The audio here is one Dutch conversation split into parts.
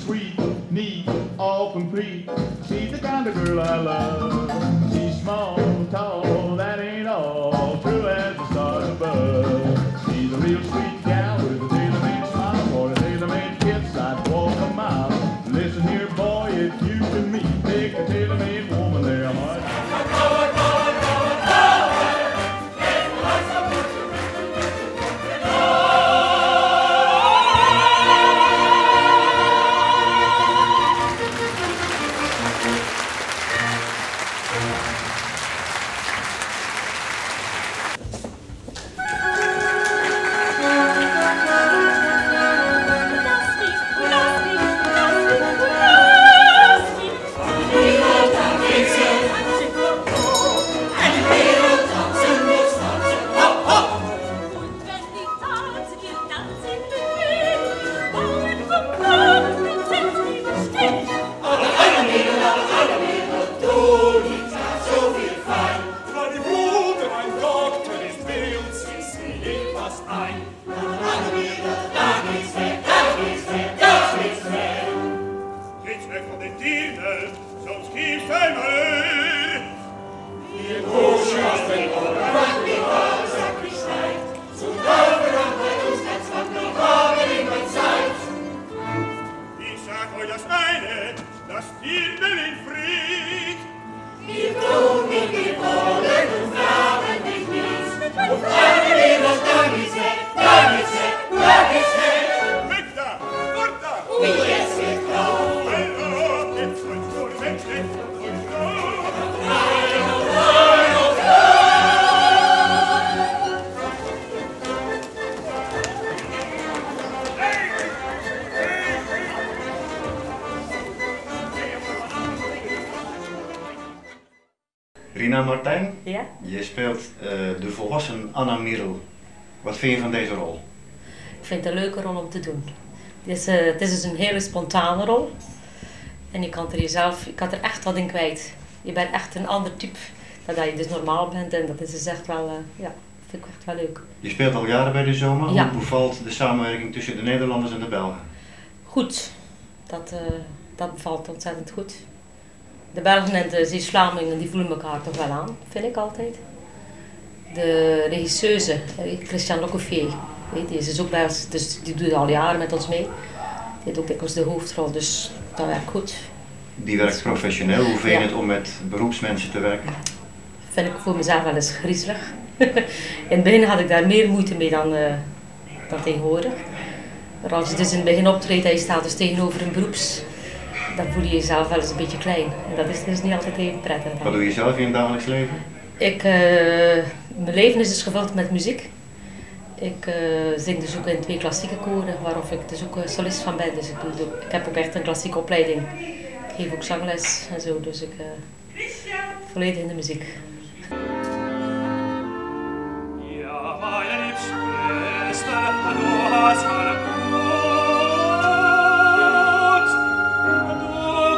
sweet, neat, all complete. She's the kind of girl I love. She's small, tall, that ain't all. True as the stars above. She's a real sweet gal with a tailor-made smile. For a tailor-made kiss, I'd walk a mile. Listen here, boy, if you can meet, take a tailor-made woman there, heart. Rina Martijn, ja? Je speelt de volwassen Anna Merel. Wat vind je van deze rol? Ik vind het een leuke rol om te doen. Het is dus een hele spontane rol. En je kan er echt wat in kwijt. Je bent echt een ander type dan dat je dus normaal bent. En dat is dus echt wel, vind ik echt wel leuk. Je speelt al jaren bij de Zoma. Ja. Hoe bevalt de samenwerking tussen de Nederlanders en de Belgen? Goed. Dat bevalt ontzettend goed. De Belgen en de Zeeuws-Vlamingen die voelen elkaar toch wel aan, vind ik altijd. De regisseuse, Christian Locoffier, die is dus ook Belgisch, dus die doet al jaren met ons mee. Die heeft ook dikwijls de hoofdrol, dus dat werkt goed. Die werkt professioneel. Hoe vind je Ja. het om met beroepsmensen te werken? Vind ik voor mezelf wel eens griezelig. In het begin had ik daar meer moeite mee dan tegenwoordig. Maar als je dus in het begin optreedt en je staat dus tegenover een beroeps, dan voel je jezelf wel eens een beetje klein. En dat is dus niet altijd even prettig. Wat doe je zelf in het dagelijks leven? Mijn leven is dus gevuld met muziek. Ik zing dus ook in 2 klassieke koren, waarop ik dus ook solist van ben. Dus ik heb ook echt een klassieke opleiding. Ik geef ook zangles en zo, dus ik volledig in de muziek. Ja, meine Liebschwester, du hast alle gut, und du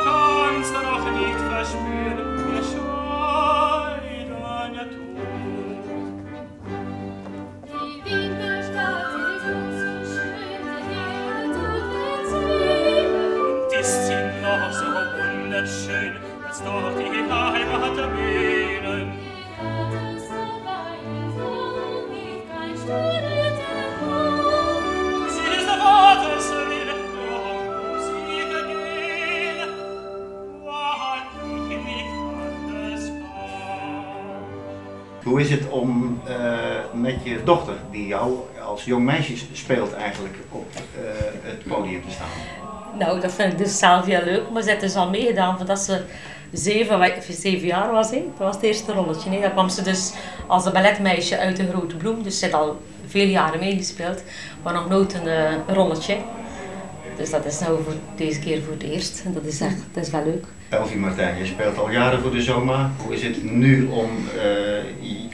kannst noch nicht verspüren, wie scheiden tut. Die Winterstadt ist so schön, die tut sie. Und ist sie noch so wunderschön, als dort die Heimat der Bienen. Hoe is het om met je dochter, die jou als jong meisje speelt eigenlijk, op het podium te staan? Nou, dat vind ik dus zelf heel leuk, maar ze heeft dus al meegedaan voordat ze 7 jaar was. Dat was het eerste rolletje. Daar kwam ze dus als een balletmeisje uit de Grote Bloem, dus ze heeft al veel jaren meegespeeld, maar nog nooit een rolletje. Dus dat is nou voor deze keer voor het eerst en dat is wel leuk. Elfie Martijn, je speelt al jaren voor de Zoma. Hoe is het nu om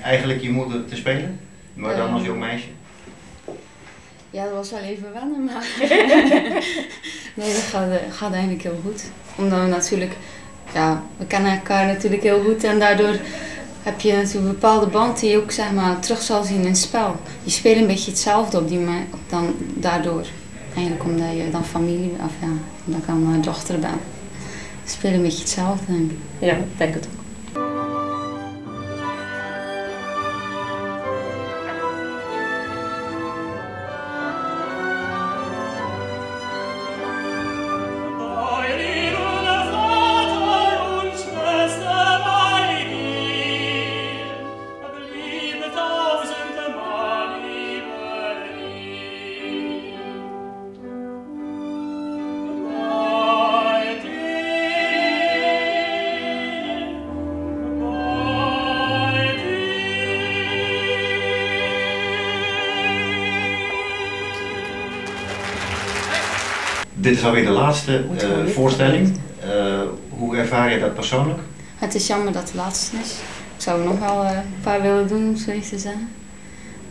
eigenlijk je moeder te spelen, maar dan als jong meisje? Ja, dat was wel even wennen, maar nee, dat gaat eigenlijk heel goed. Omdat we natuurlijk, ja, we kennen elkaar natuurlijk heel goed en daardoor heb je natuurlijk een bepaalde band die je ook zeg maar terug zal zien in het spel. Je speelt een beetje hetzelfde op dan daardoor. Eigenlijk omdat je dan familie, of ja, omdat ik dan dochter ben. We spelen een beetje hetzelfde, denk ik. Ja, ik denk het ook. Dit is alweer de laatste voorstelling. Hoe ervaar je dat persoonlijk? Het is jammer dat het de laatste is. Ik zou er nog wel een paar willen doen, om zoiets te zeggen.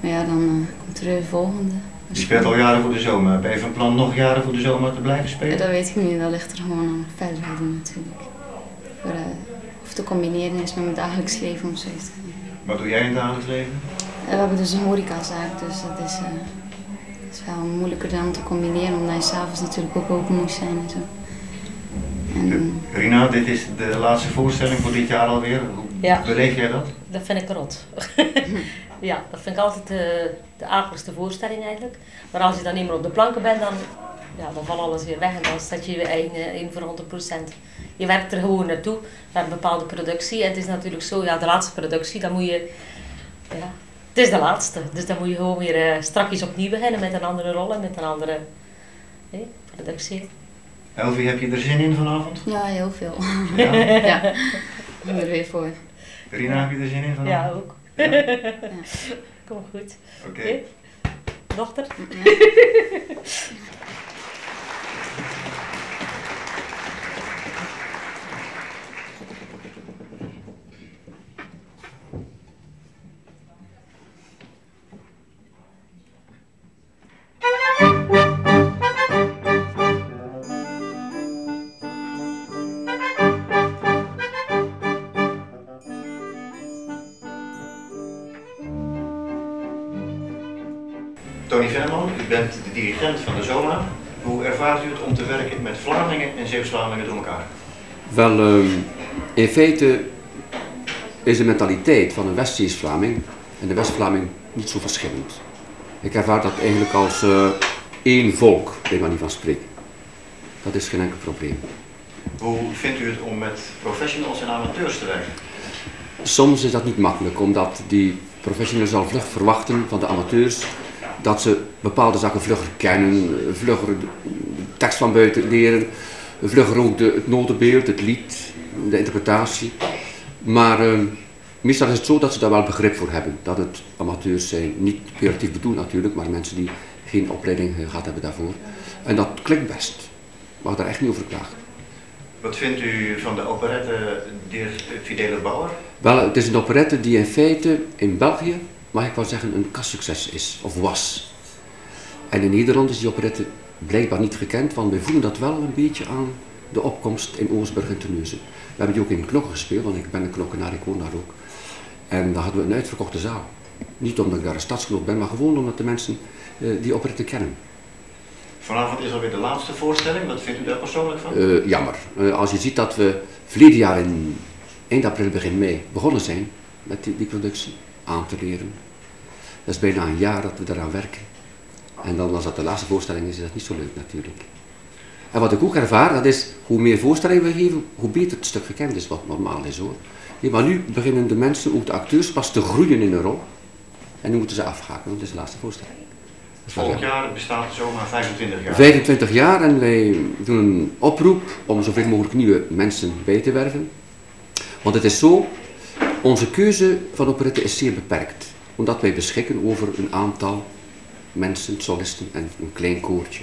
Maar ja, dan komt er weer de volgende. Je speelt al jaren voor de zomer. Ben je van plan nog jaren voor de zomer te blijven Ja, spelen? dat weet ik niet, dat ligt er gewoon aan verder te doen natuurlijk. Voor, of te combineren is met mijn dagelijks leven, om zoiets te zeggen. Wat doe jij in het dagelijks leven? We hebben dus een horecazaak, dus dat is wel moeilijker dan te combineren, omdat je s'avonds natuurlijk ook open moet zijn en zo. En, Rina, dit is de laatste voorstelling voor dit jaar alweer. Hoe beleef jij dat? Dat vind ik rot. Ja, dat vind ik altijd de akeligste voorstelling eigenlijk. Maar als je dan niet meer op de planken bent, dan valt alles weer weg en dan zet je je in voor 100%. Je werkt er gewoon naartoe, naar een bepaalde productie. En het is natuurlijk zo, ja, de laatste productie, dan moet je... Ja, het is de laatste, dus dan moet je gewoon weer strakjes opnieuw beginnen met een andere rol en met een andere productie. Elvie, heb je er zin in vanavond? ja, heel veel. Ja? Ja, ik ben er weer voor. Rina, heb je er zin in vanavond? Ja, ook. Ja? Kom goed. Oké. Dochter? Tony Verman, u bent de dirigent van de ZOMA. Hoe ervaart u het om te werken met Vlamingen en Zeeuws-Vlamingen door elkaar? Wel, in feite is de mentaliteit van een West-Zeeuws-Vlaming en de West-Vlaming niet zo verschillend. Ik ervaar dat eigenlijk als één volk, bij manier van spreken. Dat is geen enkel probleem. Hoe vindt u het om met professionals en amateurs te werken? Soms is dat niet makkelijk, omdat die professionals al vlug verwachten van de amateurs dat ze bepaalde zaken vlugger kennen, vlugger de tekst van buiten leren, vlugger ook het notenbeeld, het lied, de interpretatie. Maar meestal is het zo dat ze daar wel begrip voor hebben. Dat het amateurs zijn, niet creatief bedoeld natuurlijk, maar mensen die geen opleiding gehad hebben daarvoor. En dat klinkt best. Ik mag daar echt niet over klagen. Wat vindt u van de operette Der Fidele Bauer? Wel, het is een operette die in feite in België, mag ik wel zeggen, een kassucces is, of was. En in Nederland is die operette blijkbaar niet gekend, want wij voelen dat wel een beetje aan de opkomst in Oostburg en Terneuzen. We hebben die ook in Knokken gespeeld, want ik ben een knokkenaar, ik woon daar ook. En daar hadden we een uitverkochte zaal. Niet omdat ik daar een stadsgenoot ben, maar gewoon omdat de mensen die operette kennen. Vanavond is alweer de laatste voorstelling, wat vindt u daar persoonlijk van? Jammer. Als je ziet dat we verleden jaar in eind april, begin mei begonnen zijn met die productie aan te leren. Dat is bijna een jaar dat we daaraan werken. En dan als dat de laatste voorstelling is dat niet zo leuk natuurlijk. En wat ik ook ervaar, dat is hoe meer voorstellingen we geven, hoe beter het stuk gekend is, wat normaal is hoor. Nee, maar nu beginnen de mensen, ook de acteurs, pas te groeien in een rol. En nu moeten ze afhaken, want het is de laatste voorstelling. Volgend jaar bestaat zomaar 25 jaar. 25 jaar en wij doen een oproep om zoveel mogelijk nieuwe mensen bij te werven. Want het is zo, onze keuze van operette is zeer beperkt. Omdat wij beschikken over een aantal mensen, solisten en een klein koortje.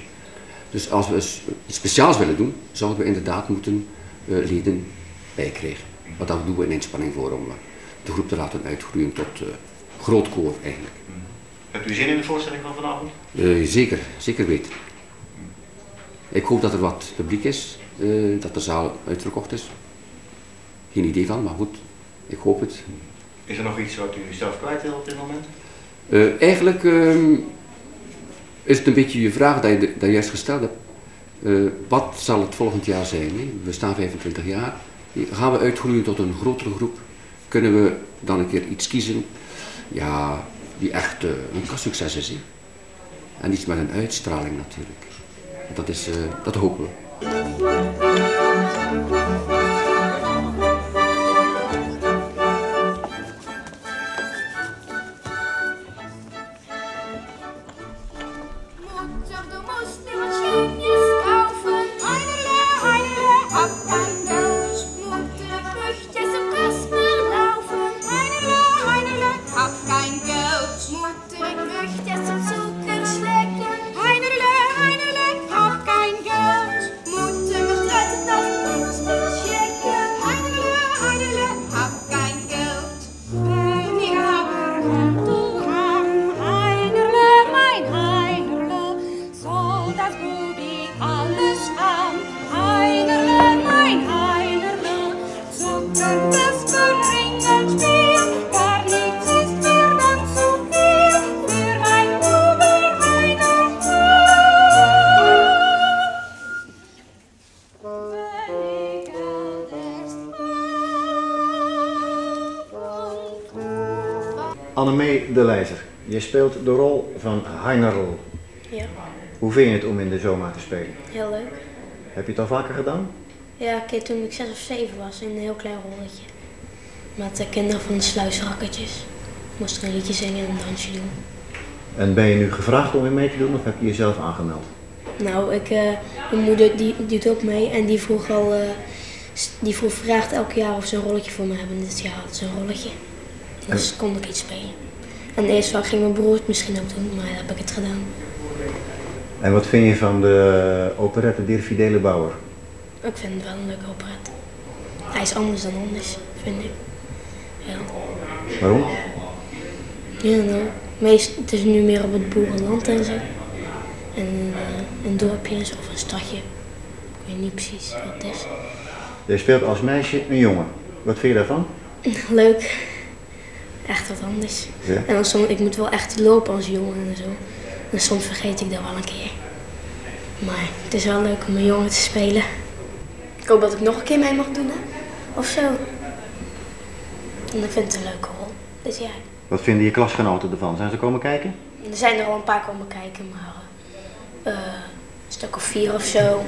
Dus als we iets speciaals willen doen, zouden we inderdaad moeten leden bijkrijgen. Maar dat doen we in inspanning voor om de groep te laten uitgroeien tot groot koor eigenlijk. Hebt u zin in de voorstelling van vanavond? Zeker, zeker weten. Ik hoop dat er wat publiek is, dat de zaal uitverkocht is. Geen idee van, maar goed, ik hoop het. Is er nog iets wat u zelf kwijt wil op dit moment? Eigenlijk is het een beetje je vraag dat je juist gesteld hebt. Wat zal het volgend jaar zijn? Hè? We staan 25 jaar. Gaan we uitgroeien tot een grotere groep? Kunnen we dan een keer iets kiezen? Ja, die echt een succes is. Hè? En iets met een uitstraling natuurlijk. Dat hopen we. Mutter, du musst dir was Schönes kaufen. Heinerle, Heinerle, hab kein Geld. Mutter, möchte so kostbar laufen. Heinerle, Heinerle, hab kein Geld. Mutter, ich möchte so Zucker schlecken. Heinerle, Heinerle, hab kein Geld. Mutter, mich retten auf Fußball schicken. Heinerle, Heinerle, hab kein Geld. Wenn ich aber du haben, Heinerle, mein Heinerle, soll das Bubi alles haben. Heinerle, mein Heinerle, Zucker, das Verringerspiel, gar nichts ist mir dann zu viel für mein Bubi Heinerle. Wenn ich Geld erst Annemee de Leizer, je speelt de rol van Heinerl. Ja, Hoe vind je het om in de Zoma te spelen? heel leuk. Heb je het al vaker gedaan? Ja, een keer toen ik 6 of 7 was, in een heel klein rolletje. Met de kinderen van de sluisrakkertjes. Moest er een liedje zingen en een dansje doen. En ben je nu gevraagd om weer mee te doen of heb je jezelf aangemeld? Nou, mijn moeder die doet ook mee en die vraagt elk jaar of ze een rolletje voor me hebben. Dit jaar had ze een rolletje. Dus kon ik iets spelen. En eerst ging mijn broer het misschien ook doen, maar dan heb ik het gedaan. En wat vind je van de operette Der Fidele Bauer? Ik vind het wel een leuke operette. Hij is anders dan anders, vind ik. Ja. Waarom? Ja, nou, het is nu meer op het boerenland en zo. En een dorpje of een stadje. Ik weet niet precies wat het is. Je speelt als meisje een jongen. Wat vind je daarvan? Leuk. Echt wat anders. Ja? En dan soms, ik moet wel echt lopen als jongen en zo. En soms vergeet ik dat wel een keer. Maar het is wel leuk om een jongen te spelen. Ik hoop dat ik nog een keer mee mag doen, hè? Of zo. En ik vind het een leuke rol. Dus ja. Wat vinden je klasgenoten ervan? Zijn ze komen kijken? Er zijn er al een paar komen kijken, maar een stuk of 4 of zo.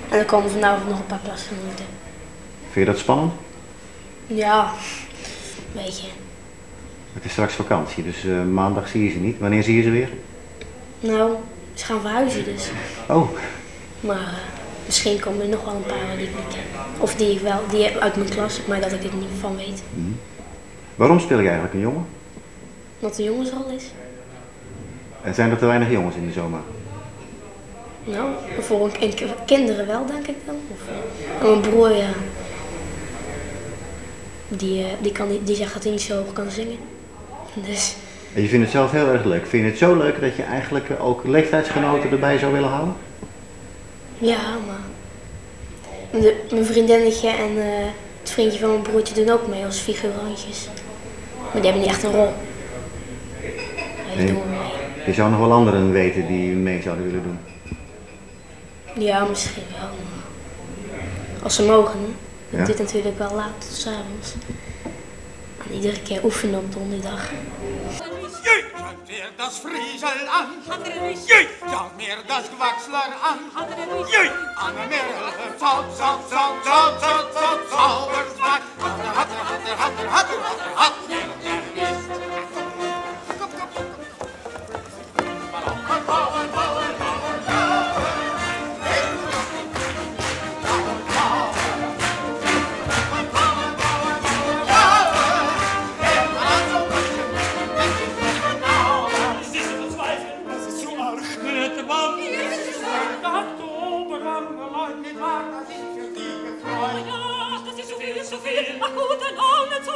En er komen vanavond nog een paar klasgenoten. Vind je dat spannend? Ja, een beetje. Het is straks vakantie, dus maandag zie je ze niet. Wanneer zie je ze weer? Nou, ze gaan verhuizen dus. Oh, Maar misschien komen er nog wel een paar die ik niet ken. Of die uit mijn klas, maar dat ik er niet van weet. waarom speel je eigenlijk een jongen? Wat een jongensrol is. En zijn er te weinig jongens in de Zoma? Nou, voor kinderen wel, denk ik dan. Of mijn broer, ja. Die zegt dat hij niet zo hoog kan zingen. Dus En je vindt het zelf heel erg leuk. Vind je het zo leuk dat je eigenlijk ook leeftijdsgenoten erbij zou willen halen? ja, maar mijn vriendinnetje en het vriendje van mijn broertje doen ook mee als figurantjes. Maar die hebben niet echt een rol. Ja, die Nee. doen wel mee. Je zou nog wel anderen weten die mee zouden willen doen. Ja, misschien wel. Maar als ze mogen, hè. Ja. Dit natuurlijk wel laat tot 's avonds. En iedere keer oefenen op donderdag. Jee, schaut mir das Friesel an. Jee, schaut mir das Quaxler an. Jee, Anne Merle, Zaubersmarkt. Hat. Ach, gute Laune zu